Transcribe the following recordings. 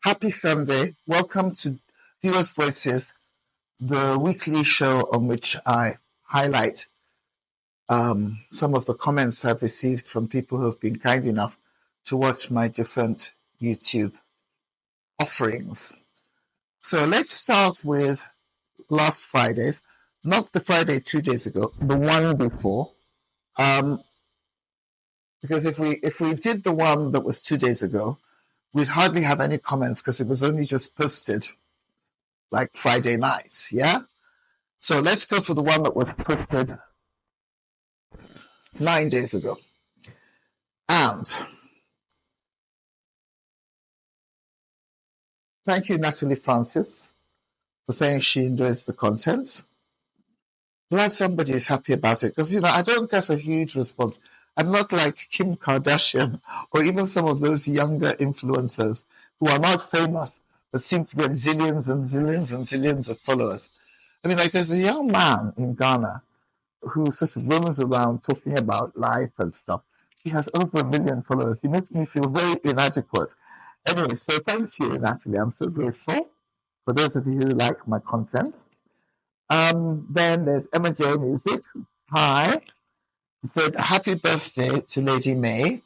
Happy Sunday. Welcome to Viewers Voices, the weekly show on which I highlight some of the comments I've received from people who have been kind enough to watch my different YouTube offerings. So let's start with last Friday's, not the Friday 2 days ago, the one before. Because if we did the one that was 2 days ago, we'd hardly have any comments because it was only just posted like Friday night, yeah? So let's go for the one that was posted 9 days ago. And thank you, Natalie Francis, for saying she enjoys the content. Glad somebody is happy about it because, I don't get a huge response. I'm not like Kim Kardashian or even some of those younger influencers who are not famous but seem to get zillions and zillions and zillions of followers. I mean, like there's a young man in Ghana who sort of roams around talking about life and stuff. He has over 1 million followers. He makes me feel very inadequate. Anyway, so thank you, Natalie. I'm so grateful for those of you who like my content. Then there's Emma J Music. Hi. He said, happy birthday to Lady May.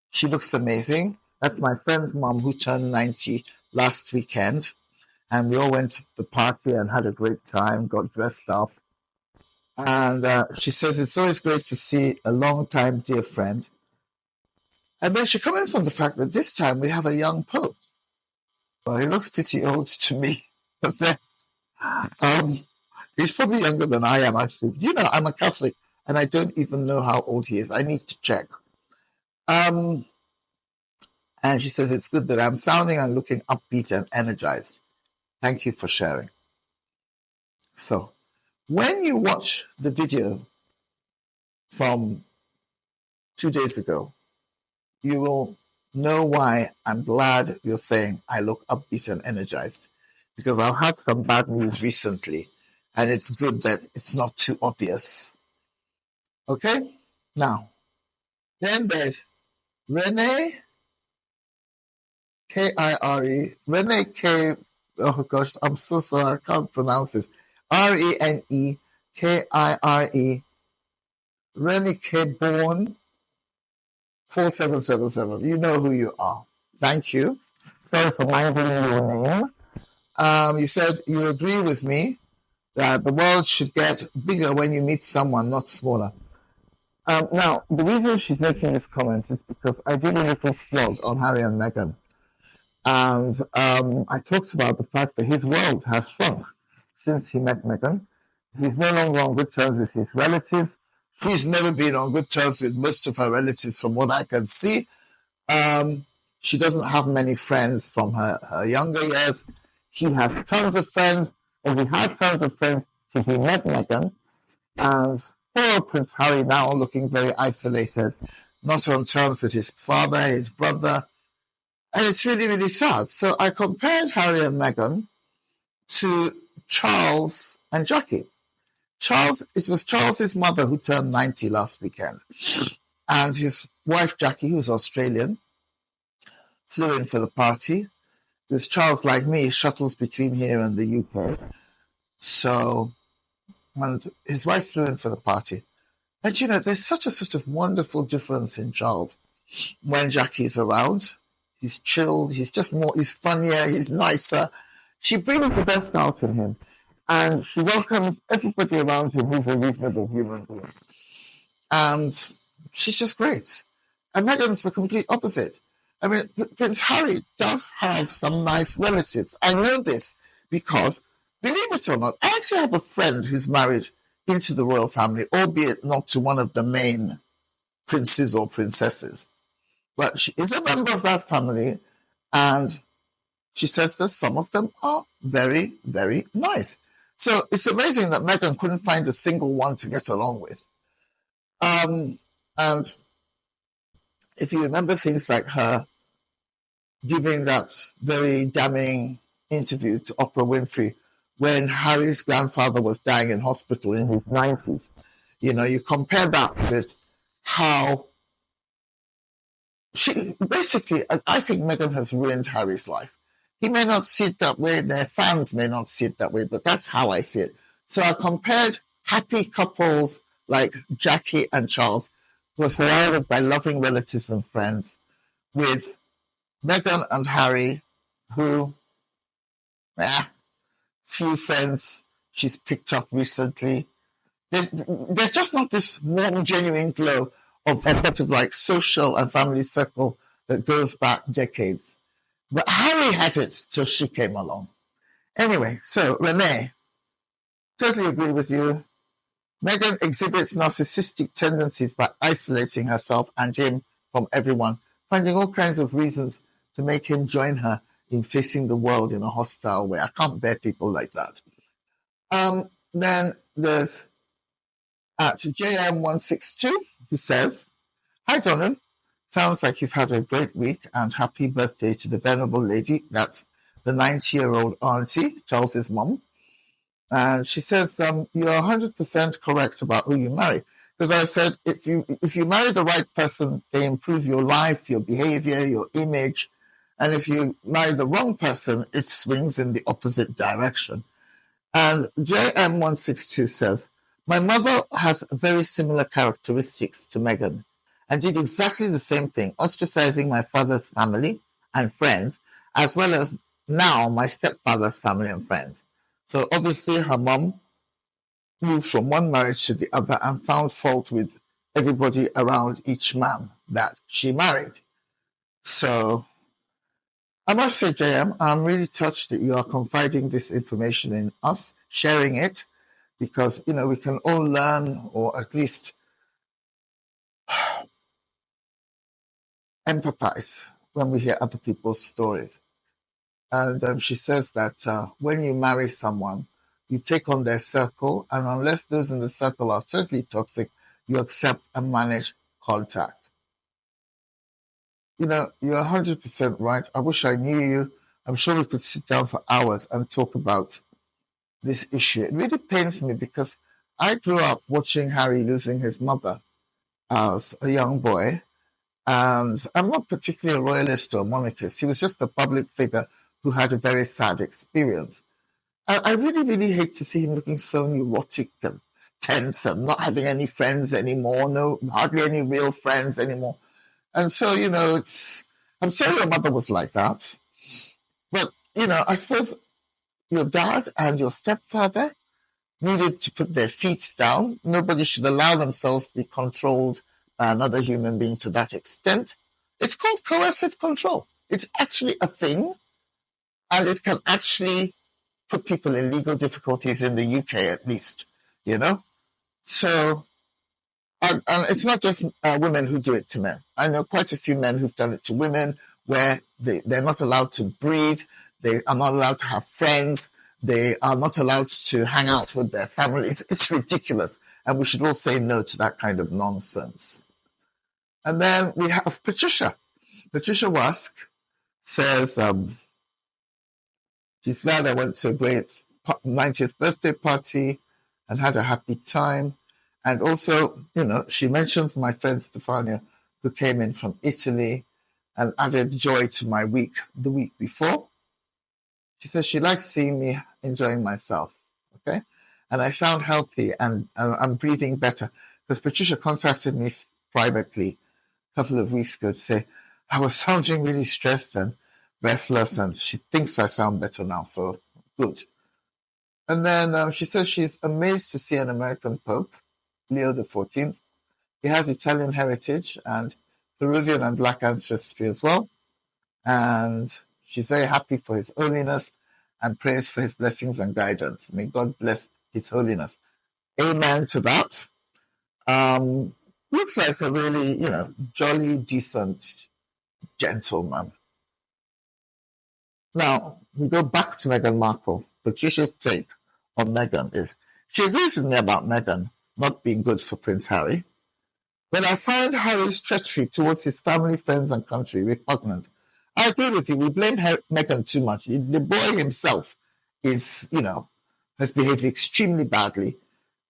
She looks amazing. That's my friend's mom who turned 90 last weekend. And we all went to the party and had a great time, got dressed up. And she says it's always great to see a long-time dear friend. And then she comments on the fact that this time we have a young pope. Well, he looks pretty old to me. But then, he's probably younger than I am, actually. I'm a Catholic, and I don't even know how old he is. I need to check. And she says it's good that I'm sounding and looking upbeat and energized. Thank you for sharing. So, when you watch the video from 2 days ago, you will know why I'm glad you're saying I look upbeat and energized. Because I've had some bad news recently, and it's good that it's not too obvious. Okay? Now, then there's Renee, K-I-R-E, Renee K, oh gosh, I'm so sorry, I can't pronounce this. R-E-N-E-K-I-R-E, Renee K. Born, 4777. You know who you are. Thank you. Sorry for minding your name. You said you agree with me that the world should get bigger when you meet someone, not smaller. Now, the reason she's making this comment is because I did a little slot on Harry and Meghan. And I talked about the fact that his world has shrunk since he met Meghan. He's no longer on good terms with his relatives. She's never been on good terms with most of her relatives from what I can see. She doesn't have many friends from her younger years. He has tons of friends, and he had tons of friends till he met Meghan. And poor Prince Harry now looking very isolated, not on terms with his father, his brother. And it's really, really sad. So I compared Harry and Meghan to Charles and Jackie. It was Charles's mother who turned 90 last weekend. And his wife, Jackie, who's Australian, flew in for the party. Because Charles, like me, shuttles between here and the UK. So, and his wife flew in for the party. And there's such a sort of wonderful difference in Charles when Jackie's around. He's chilled, he's funnier, he's nicer. She brings the best out in him. And she welcomes everybody around him who's a reasonable human being. And she's just great. And Meghan's the complete opposite. I mean, Prince Harry does have some nice relatives. I know this because, believe it or not, I actually have a friend who's married into the royal family, albeit not to one of the main princes or princesses. But she is a member of that family, and she says that some of them are very, very nice. So it's amazing that Meghan couldn't find a single one to get along with. And if you remember things like her giving that very damning interview to Oprah Winfrey when Harry's grandfather was dying in hospital in his 90s, you compare that with how I think Meghan has ruined Harry's life. he may not see it that way, their fans may not see it that way, but that's how I see it. So I compared happy couples like Jackie and Charles, who were surrounded by loving relatives and friends, with Meghan and Harry, who, few friends she's picked up recently. There's just not this warm, genuine glow of a sort of like social and family circle that goes back decades. But Harry had it till she came along. Anyway, so Renee, totally agree with you. Meghan exhibits narcissistic tendencies by isolating herself and him from everyone, finding all kinds of reasons to make him join her in facing the world in a hostile way. I can't bear people like that. Then there's at JM162, who says, "Hi, Donu. Sounds like you've had a great week, and happy birthday to the venerable lady." That's the 90-year-old auntie, Charles's mum. And she says, "You're 100% correct about who you marry." Because I said, if you marry the right person, they improve your life, your behavior, your image. And if you marry the wrong person, it swings in the opposite direction. And JM162 says, "My mother has very similar characteristics to Meghan and did exactly the same thing, ostracizing my father's family and friends, as well as now my stepfather's family and friends." So obviously her mom moved from one marriage to the other and found fault with everybody around each man that she married. So I must say, JM, I'm really touched that you are confiding this information in us, sharing it, because, we can all learn, or at least empathize when we hear other people's stories. And she says that when you marry someone, you take on their circle, and unless those in the circle are totally toxic, you accept and manage contact. You're 100% right. I wish I knew you. I'm sure we could sit down for hours and talk about this issue. It really pains me because I grew up watching Harry losing his mother as a young boy, and I'm not particularly a royalist or a monarchist. He was just a public figure who had a very sad experience. I really, really hate to see him looking so neurotic and tense and not having any friends anymore, hardly any real friends anymore. And so, I'm sorry your mother was like that. But, I suppose your dad and your stepfather needed to put their feet down. Nobody should allow themselves to be controlled by another human being to that extent. It's called coercive control. It's actually a thing, and it can actually put people in legal difficulties in the UK, at least, So, and it's not just women who do it to men. I know quite a few men who've done it to women, where they're not allowed to breed, they are not allowed to have friends, they are not allowed to hang out with their families. It's ridiculous. And we should all say no to that kind of nonsense. And then we have Patricia. Patricia Wask says, she's glad I went to a great 90th birthday party and had a happy time. And also, she mentions my friend Stefania, who came in from Italy and added joy to my week the week before. She says she likes seeing me enjoying myself, okay? And I sound healthy and I'm breathing better. Because Patricia contacted me privately a couple of weeks ago to say I was sounding really stressed and breathless, and she thinks I sound better now, so good. And then she says she's amazed to see an American Pope, Leo XIV. He has Italian heritage and Peruvian and Black ancestry as well. And she's very happy for His Holiness and prays for his blessings and guidance. May God bless His Holiness. Amen to that. Looks like a really, jolly, decent gentleman. Now, we go back to Meghan Markle. Patricia's take on Meghan is, she agrees with me about Meghan not being good for Prince Harry. When I find Harry's treachery towards his family, friends, and country repugnant, I agree with you. We blame Meghan too much. The boy himself is, has behaved extremely badly.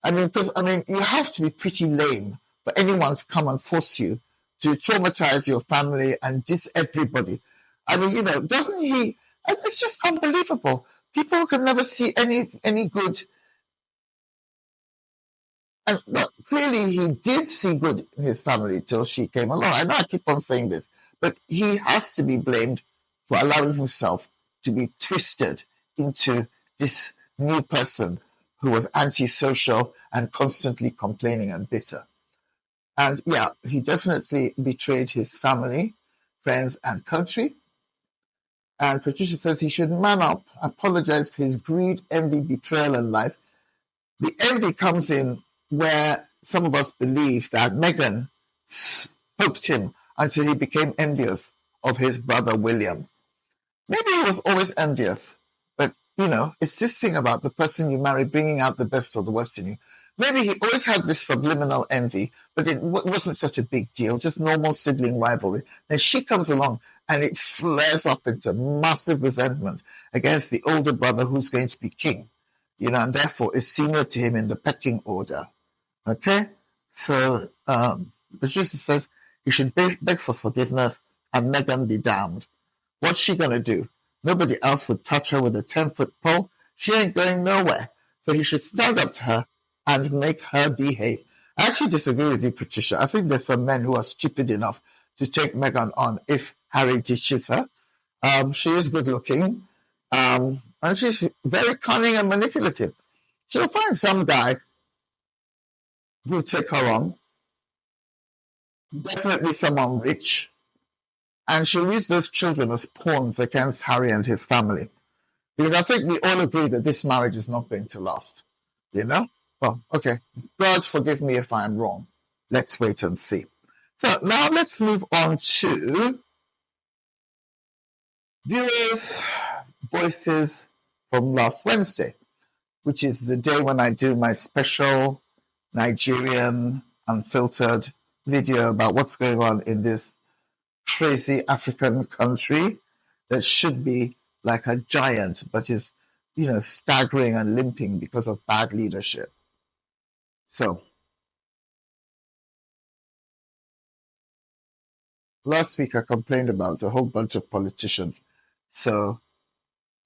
Because you have to be pretty lame for anyone to come and force you to traumatize your family and diss everybody. Doesn't he And it's just unbelievable. People can never see any good. And well, clearly he did see good in his family till she came along. I know I keep on saying this, but he has to be blamed for allowing himself to be twisted into this new person who was antisocial and constantly complaining and bitter. And yeah, he definitely betrayed his family, friends, and country. And Patricia says he should man up, apologize for his greed, envy, betrayal, and lies. The envy comes in where some of us believe that Meghan poked him until he became envious of his brother William. Maybe he was always envious, but it's this thing about the person you marry bringing out the best or the worst in you. Maybe he always had this subliminal envy, but it wasn't such a big deal, just normal sibling rivalry. Then she comes along and it flares up into massive resentment against the older brother who's going to be king, and therefore is senior to him in the pecking order. Okay? So, Patricia says he should beg for forgiveness and Meghan be damned. What's she going to do? Nobody else would touch her with a 10-foot pole. She ain't going nowhere. So he should stand up to her and make her behave. I actually disagree with you, Patricia. I think there's some men who are stupid enough to take Meghan on if Harry ditches her. She is good looking. And she's very cunning and manipulative. She'll find some guy who'll take her on. Definitely someone rich. And she'll use those children as pawns against Harry and his family. Because I think we all agree that this marriage is not going to last. Well, okay. God forgive me if I'm wrong. Let's wait and see. So now let's move on to viewers' voices from last Wednesday, which is the day when I do my special Nigerian unfiltered video about what's going on in this crazy African country that should be like a giant, but is, staggering and limping because of bad leadership. So, last week I complained about a whole bunch of politicians. So,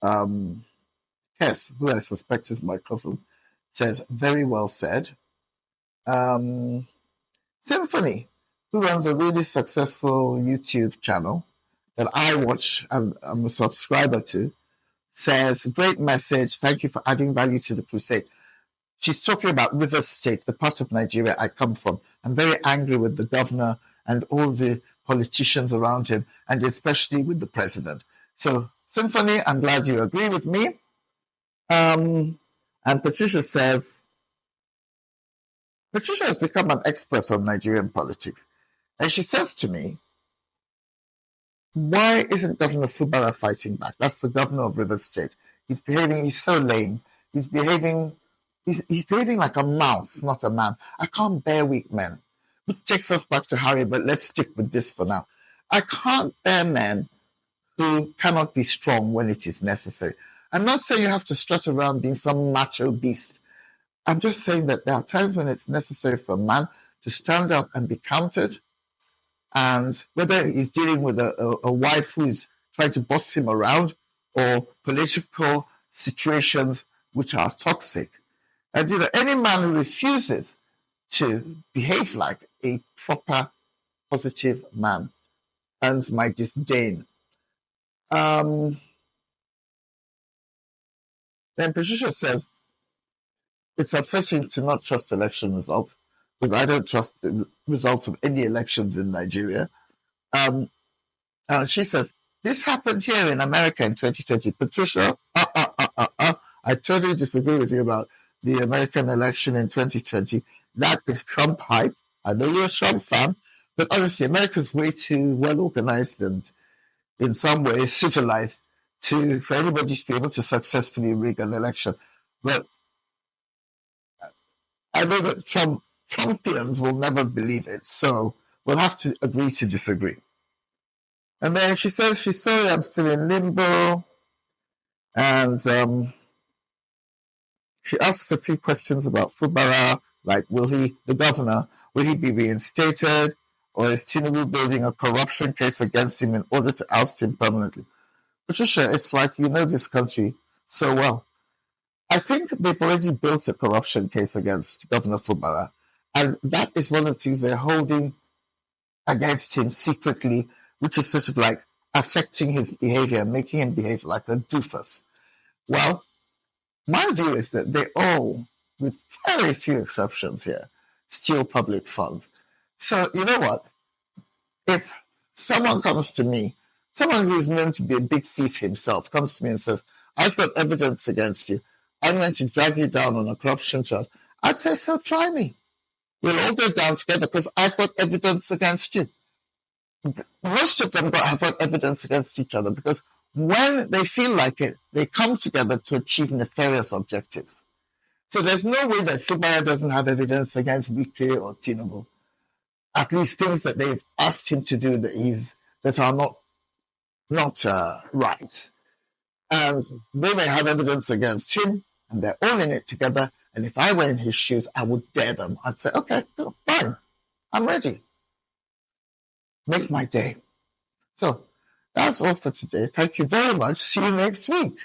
Hess, who I suspect is my cousin, says, very well said. Symphony, who runs a really successful YouTube channel that I watch and I'm a subscriber to, says, great message. Thank you for adding value to the crusade. She's talking about Rivers State, the part of Nigeria I come from. I'm very angry with the governor and all the politicians around him, and especially with the president. So, Symphony, I'm glad you agree with me. And Patricia says, Patricia has become an expert on Nigerian politics. And she says to me, why isn't Governor Fubara fighting back? That's the governor of Rivers State. He's so lame. He's behaving like a mouse, not a man. I can't bear weak men. Which takes us back to Harry, but let's stick with this for now. I can't bear men who cannot be strong when it is necessary. I'm not saying you have to strut around being some macho beast. I'm just saying that there are times when it's necessary for a man to stand up and be counted. And whether he's dealing with a wife who is trying to boss him around or political situations which are toxic. And any man who refuses to behave like a proper, positive man earns my disdain. Then Patricia says, it's upsetting to not trust election results, because I don't trust the results of any elections in Nigeria. She says, this happened here in America in 2020. Patricia, I totally disagree with you about the American election in 2020. That is Trump hype. I know you're a Trump fan, but honestly, America's way too well organized and in some ways civilized for anybody to be able to successfully rig an election. But I know that Trumpians will never believe it, so we'll have to agree to disagree. And then she says she's sorry I'm still in limbo. And she asks a few questions about Fubara, like the governor, will he be reinstated? Or is Tinubu building a corruption case against him in order to oust him permanently? Patricia, it's like you know this country so well. I think they've already built a corruption case against Governor Fubara, and that is one of the things they're holding against him secretly, which is sort of like affecting his behavior, making him behave like a doofus. Well, my view is that they all, with very few exceptions here, steal public funds. So, you know what? If someone comes to me, someone who is known to be a big thief himself, comes to me and says, I've got evidence against you, I'm going to drag you down on a corruption charge, I'd say, so try me. We'll all go down together because I've got evidence against you. Most of them have got evidence against each other because when they feel like it, they come together to achieve nefarious objectives. So there's no way that Fubara doesn't have evidence against Wike or Tinubu. At least things that they've asked him to do that are not right. And they may have evidence against him, and they're all in it together. And if I were in his shoes, I would dare them. I'd say, okay, fine, I'm ready. Make my day. So that's all for today. Thank you very much. See you next week.